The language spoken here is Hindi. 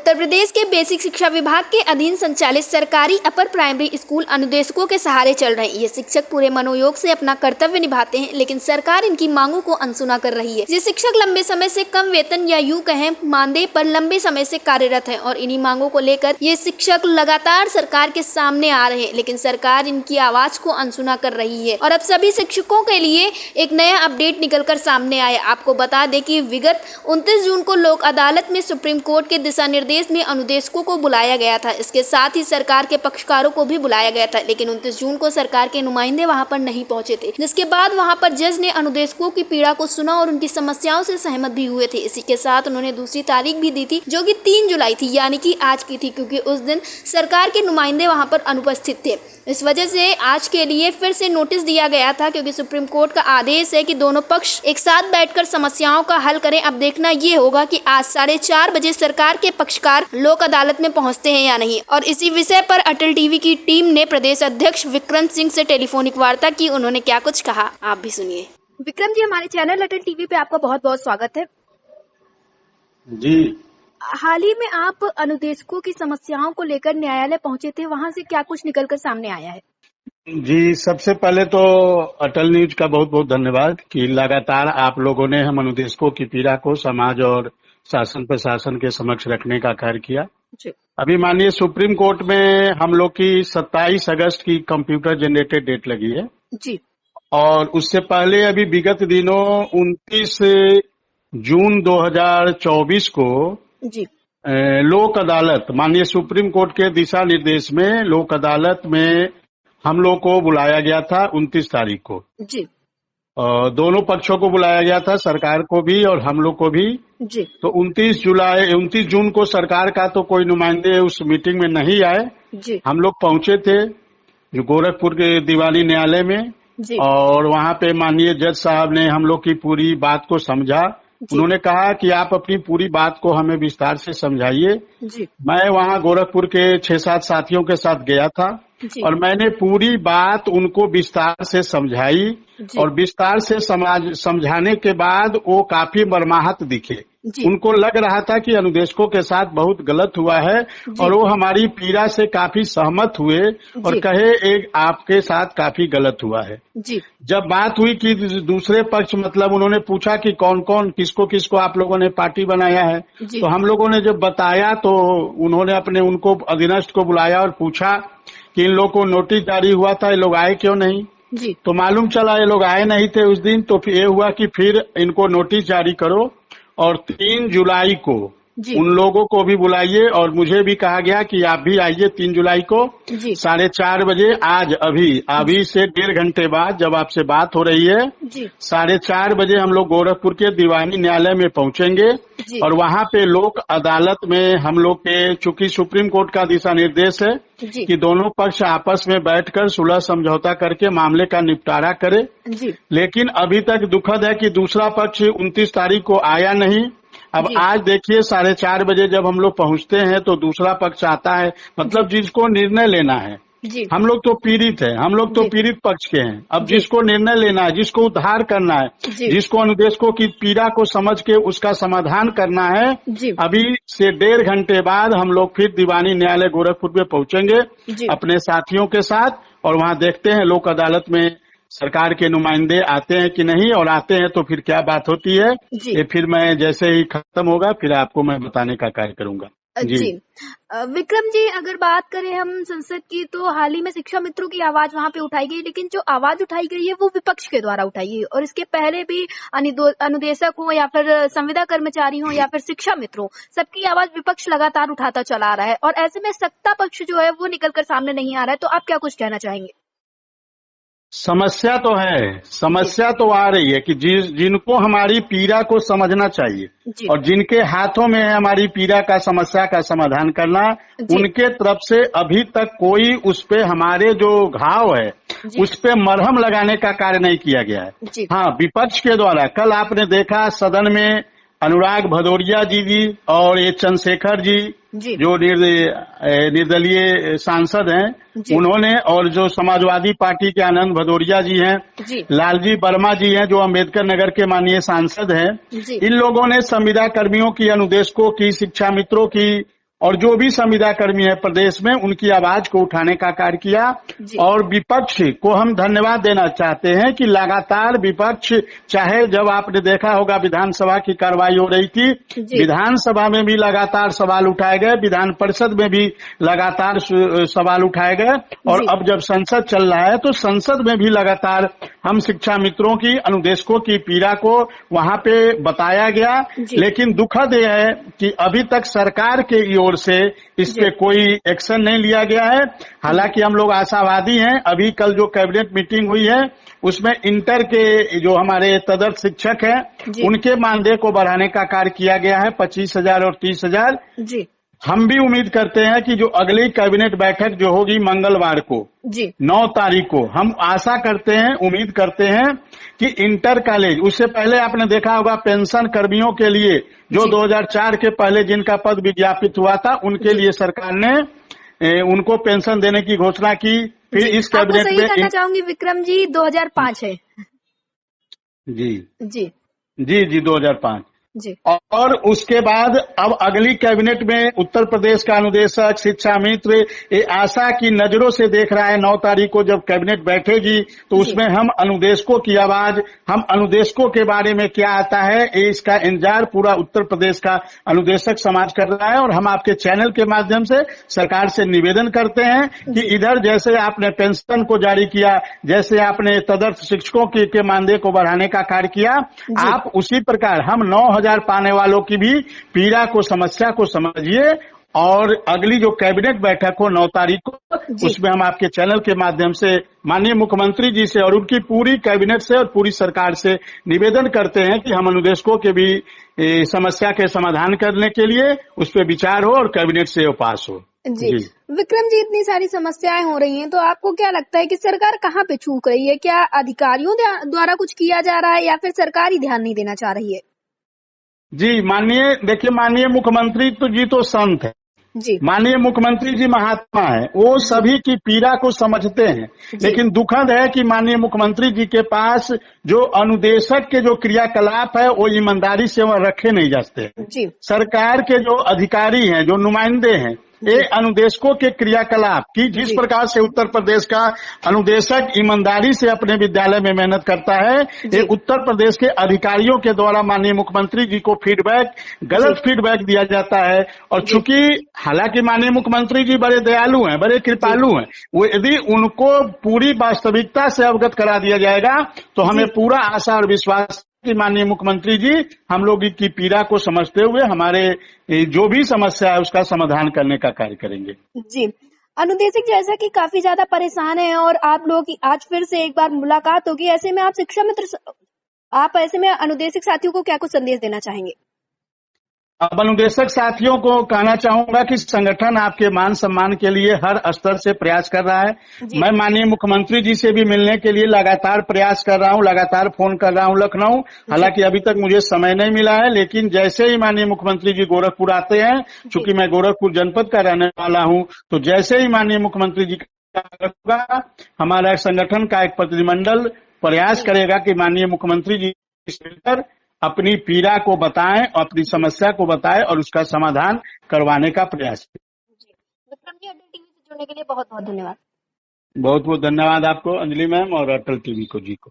उत्तर प्रदेश के बेसिक शिक्षा विभाग के अधीन संचालित सरकारी अपर प्राइमरी स्कूल अनुदेशकों के सहारे चल रहे हैं। ये शिक्षक पूरे मनोयोग से अपना कर्तव्य निभाते हैं, लेकिन सरकार इनकी मांगों को अनसुना कर रही है। ये शिक्षक लंबे समय से कम वेतन या यूं कहें मानदेय पर लंबे समय से कार्यरत हैं और इन्हीं मांगों को लेकर ये शिक्षक लगातार सरकार के सामने आ रहे हैं, लेकिन सरकार इनकी आवाज को अनसुना कर रही है। और अब सभी शिक्षकों के लिए एक नया अपडेट निकलकर सामने आया। आपको बता दें कि विगत 29 जून को लोक अदालत में सुप्रीम कोर्ट के दिशा निर्देश में अनुदेशकों को बुलाया गया था। इसके साथ ही सरकार के पक्षकारों को भी बुलाया गया था, लेकिन 29 जून को सरकार के नुमाइंदे वहां पर नहीं पहुंचे थे, जिसके बाद वहां पर जज ने अनुदेशकों की पीड़ा को सुना और उनकी समस्याओं से सहमत भी हुए थे। इसी के साथ उन्होंने दूसरी तारीख भी दी थी, जो कि 3 जुलाई थी, यानी कि आज की थी, क्योंकि उस दिन सरकार के नुमाइंदे वहां पर अनुपस्थित थे। इस वजह से आज के लिए फिर से नोटिस दिया गया था, क्योंकि सुप्रीम कोर्ट का आदेश है कि दोनों पक्ष एक साथ बैठकर समस्याओं का हल करें। अब देखना ये होगा कि आज 4:30 बजे सरकार के पक्षकार लोक अदालत में पहुंचते हैं या नहीं। और इसी विषय पर अटल टीवी की टीम ने प्रदेश अध्यक्ष विक्रम सिंह से टेलीफोनिक वार्ता की। उन्होंने क्या कुछ कहा, आप भी सुनिए। विक्रम जी, हमारे चैनल अटल टीवी पे आपका बहुत बहुत स्वागत है जी। हाल ही में आप अनुदेशकों की समस्याओं को लेकर न्यायालय पहुंचे थे, वहां से क्या कुछ निकलकर सामने आया है? जी, सबसे पहले तो अटल न्यूज का बहुत बहुत धन्यवाद कि लगातार आप लोगों ने हम अनुदेशकों की पीड़ा को समाज और शासन प्रशासन के समक्ष रखने का कार्य किया। जी। अभी माननीय सुप्रीम कोर्ट में हम लोग की 27 अगस्त की कंप्यूटर जनरेटेड डेट लगी है जी। और उससे पहले अभी विगत दिनों 29 जून 2024 को जी। लोक अदालत माननीय सुप्रीम कोर्ट के दिशा निर्देश में लोक अदालत में हम लोग को बुलाया गया था 29 तारीख को जी। दोनों पक्षों को बुलाया गया था, सरकार को भी और हम लोग को भी जी। तो 29 जून को सरकार का तो कोई नुमाइंदे उस मीटिंग में नहीं आए जी। हम लोग पहुंचे थे जो गोरखपुर के दीवानी न्यायालय में जी। और वहां पे माननीय जज साहब ने हम लोग की पूरी बात को समझा। उन्होंने कहा कि आप अपनी पूरी बात को हमें विस्तार से समझाइए। मैं वहां गोरखपुर के 6-7 साथियों के साथ गया था और मैंने पूरी बात उनको विस्तार से समझाई और विस्तार से समझाने के बाद वो काफी मर्माहत दिखे। उनको लग रहा था कि अनुदेशकों के साथ बहुत गलत हुआ है और वो हमारी पीड़ा से काफी सहमत हुए और कहे एक आपके साथ काफी गलत हुआ है। जब बात हुई कि दूसरे पक्ष मतलब उन्होंने पूछा कि कौन कौन किसको किसको आप लोगों ने पार्टी बनाया है, तो हम लोगों ने जब बताया तो उन्होंने अपने उनको अधीनस्थ को बुलाया और पूछा कि इन लोगों को नोटिस जारी हुआ था, ये लोग आए क्यों नहीं? तो मालूम चला ये लोग आए नहीं थे उस दिन। तो फिर ये हुआ कि फिर इनको नोटिस जारी करो और 3 जुलाई को उन लोगों को भी बुलाइए और मुझे भी कहा गया कि आप भी आइए 3 जुलाई को 4:30 बजे। आज अभी से 1.5 घंटे बाद जब आपसे बात हो रही है 4:30 बजे हम लोग गोरखपुर के दीवानी न्यायालय में पहुंचेंगे और वहां पे लोक अदालत में हम लोग के चूंकि सुप्रीम कोर्ट का दिशा निर्देश है कि दोनों पक्ष आपस में बैठकर सुलह समझौता करके मामले का निपटारा करे, लेकिन अभी तक दुखद है कि दूसरा पक्ष 29 तारीख को आया नहीं। अब आज देखिए 4:30 बजे जब हम लोग पहुंचते हैं तो दूसरा पक्ष आता है, मतलब जिसको निर्णय लेना है। हम लोग तो पीड़ित है, हम लोग तो पीड़ित पक्ष के हैं। अब जिसको निर्णय लेना है, जिसको उद्धार करना है, जिसको अनुदेशकों की पीड़ा को समझ के उसका समाधान करना है, अभी से 1.5 घंटे बाद हम लोग फिर दीवानी न्यायालय गोरखपुर में पहुंचेंगे अपने साथियों के साथ और वहां देखते हैं लोक अदालत में सरकार के नुमाइंदे आते हैं कि नहीं और आते हैं तो फिर क्या बात होती है। ये फिर मैं जैसे ही खत्म होगा फिर आपको मैं बताने का कार्य करूंगा। जी। विक्रम जी, अगर बात करें हम संसद की तो हाल ही में शिक्षा मित्रों की आवाज वहां पे उठाई गई, लेकिन जो आवाज उठाई गई है वो विपक्ष के द्वारा उठाई गई और इसके पहले भी अनुदेशक हो या फिर संविदा कर्मचारी हो या फिर शिक्षा मित्रों, सबकी आवाज विपक्ष लगातार उठाता चला आ रहा है और ऐसे में सत्ता पक्ष जो है वो निकलकर सामने नहीं आ रहा है। तो आप क्या कुछ कहना चाहेंगे? समस्या तो है, समस्या तो आ रही है कि जिनको हमारी पीड़ा को समझना चाहिए और जिनके हाथों में है हमारी पीड़ा का समस्या का समाधान करना, उनके तरफ से अभी तक कोई उस पे हमारे जो घाव है उस पे मरहम लगाने का कार्य नहीं किया गया है। हाँ, विपक्ष के द्वारा कल आपने देखा सदन में अनुराग भदौरिया जी और ये चंद्रशेखर जी जो निर्दलीय सांसद हैं, उन्होंने और जो समाजवादी पार्टी के आनंद भदौरिया जी हैं, लालजी वर्मा जी हैं जो अम्बेडकर नगर के माननीय सांसद हैं, इन लोगों ने संविदा कर्मियों की, अनुदेशकों की, शिक्षा मित्रों की और जो भी संविदा कर्मी है प्रदेश में उनकी आवाज को उठाने का कार्य किया। और विपक्ष को हम धन्यवाद देना चाहते हैं कि लगातार विपक्ष, चाहे जब आपने देखा होगा विधानसभा की कार्रवाई हो रही थी, विधानसभा में भी लगातार सवाल उठाए गए, विधान परिषद में भी लगातार सवाल उठाए गए, और अब जब संसद चल रहा है तो संसद में भी लगातार हम शिक्षा मित्रों की, अनुदेशकों की पीड़ा को वहां पे बताया गया। लेकिन दुखद यह है कि अभी तक सरकार के ओर से इस पे कोई एक्शन नहीं लिया गया है। हालांकि हम लोग आशावादी हैं। अभी कल जो कैबिनेट मीटिंग हुई है उसमें इंटर के जो हमारे तदर्थ शिक्षक हैं उनके मानदेय को बढ़ाने का कार्य किया गया है, 25,000 और 30,000। हम भी उम्मीद करते हैं कि जो अगली कैबिनेट बैठक जो होगी मंगलवार को 9 तारीख को, हम आशा करते हैं, उम्मीद करते हैं कि इंटर कॉलेज, उससे पहले आपने देखा होगा पेंशन कर्मियों के लिए जो 2004 के पहले जिनका पद विज्ञापित हुआ था उनके लिए सरकार ने उनको पेंशन देने की घोषणा की। फिर इस कैबिनेट में कहना चाहूंगी विक्रम जी 2005 है। जी 2005 जी। और उसके बाद अब अगली कैबिनेट में उत्तर प्रदेश का अनुदेशक, शिक्षा मित्र ये आशा की नजरों से देख रहा है 9 तारीख को जब कैबिनेट बैठेगी तो उसमें हम अनुदेशकों की आवाज, हम अनुदेशकों के बारे में क्या आता है इसका इंतजार पूरा उत्तर प्रदेश का अनुदेशक समाज कर रहा है। और हम आपके चैनल के माध्यम से सरकार से निवेदन करते हैं कि इधर जैसे आपने पेंशन को जारी किया, जैसे आपने तदर्थ शिक्षकों के मानदेय को बढ़ाने का कार्य किया, आप उसी प्रकार हम 9,000 पाने वालों की भी पीड़ा को, समस्या को समझिए। और अगली जो कैबिनेट बैठक हो 9 तारीख को, उसमें हम आपके चैनल के माध्यम से माननीय मुख्यमंत्री जी से और उनकी पूरी कैबिनेट से और पूरी सरकार से निवेदन करते हैं कि हम अनुदेशकों के भी समस्या के समाधान करने के लिए उस पर विचार हो और कैबिनेट से वो पास हो। जी विक्रम जी, इतनी सारी समस्याएं हो रही हैं तो आपको क्या लगता है कि सरकार कहाँ पे चूक रही है? क्या अधिकारियों द्वारा कुछ किया जा रहा है या फिर सरकार ही ध्यान नहीं देना चाह रही है? जी माननीय मुख्यमंत्री जी तो संत है जी, माननीय मुख्यमंत्री जी महात्मा है, वो सभी की पीड़ा को समझते हैं। लेकिन दुखद है कि माननीय मुख्यमंत्री जी के पास जो अनुदेशक के जो क्रियाकलाप है वो ईमानदारी से वह रखे नहीं जाते हैं। सरकार के जो अधिकारी हैं, जो नुमाइंदे हैं, ये अनुदेशकों के क्रियाकलाप की जिस प्रकार से उत्तर प्रदेश का अनुदेशक ईमानदारी से अपने विद्यालय में मेहनत करता है, ये उत्तर प्रदेश के अधिकारियों के द्वारा माननीय मुख्यमंत्री जी को गलत फीडबैक दिया जाता है। और चूंकि हालांकि माननीय मुख्यमंत्री जी बड़े दयालु हैं, बड़े कृपालु हैं, वो यदि उनको पूरी वास्तविकता से अवगत करा दिया जाएगा तो हमें पूरा आशा और विश्वास कि माननीय मुख्यमंत्री जी हम लोग की पीड़ा को समझते हुए हमारे जो भी समस्या है उसका समाधान करने का कार्य करेंगे। जी अनुदेशक जैसा कि काफी ज्यादा परेशान है और आप लोग की आज फिर से एक बार मुलाकात होगी, ऐसे में आप शिक्षा मित्र, आप ऐसे में अनुदेशक साथियों को क्या कुछ संदेश देना चाहेंगे? अब अनुदेशक साथियों को कहना चाहूंगा कि संगठन आपके मान सम्मान के लिए हर स्तर से प्रयास कर रहा है। मैं माननीय मुख्यमंत्री जी से भी मिलने के लिए लगातार प्रयास कर रहा हूं, लगातार फोन कर रहा हूं लखनऊ। हालांकि अभी तक मुझे समय नहीं मिला है, लेकिन जैसे ही माननीय मुख्यमंत्री जी गोरखपुर आते हैं, चूंकि मैं गोरखपुर जनपद का रहने वाला हूं, तो जैसे ही माननीय मुख्यमंत्री जी का हमारा संगठन का एक प्रतिनिधिमंडल प्रयास करेगा कि माननीय मुख्यमंत्री जी मिलकर अपनी पीड़ा को बताएं, अपनी समस्या को बताएं और उसका समाधान करवाने का प्रयास करें। विक्रम जी, अटल टीवी से जुड़ने के लिए बहुत बहुत धन्यवाद। बहुत बहुत धन्यवाद आपको अंजलि मैम और अटल टीवी को जी को।